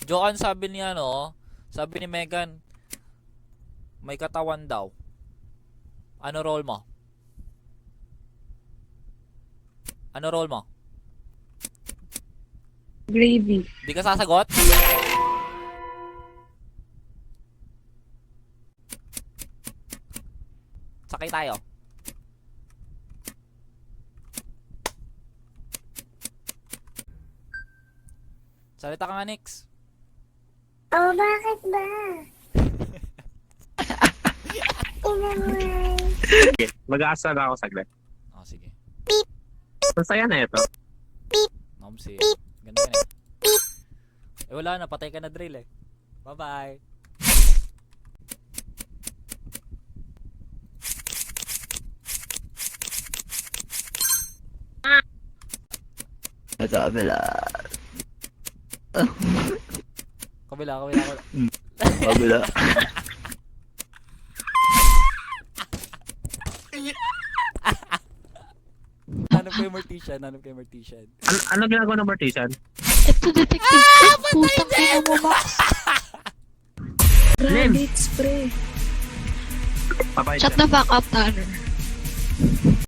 Joanne, sabi ni sabi ni Megan, may katawan daw. Ano role mo? Ano role mo? Gravy. Di ka sasagot? Sakay tayo. Salita ka nga, Nix. Oh, bakit ba? Inaman. Sige, mag-aasal ako saglit. Oh, sige. Masaya na ito. Nomsi. Ganda yan eh. Eh wala na, patay ka na drill eh. Bye-bye. Sa kabila. Kabila, kabila, kabila. Kabila. Hanap kayo Mortician, hanap kayo Mortician. Ano ginagawa ng Mortician? Ito, detective. Putang ina mo, Max. Rabbit spray. Papayad Shut ka. the fuck up, Tanner.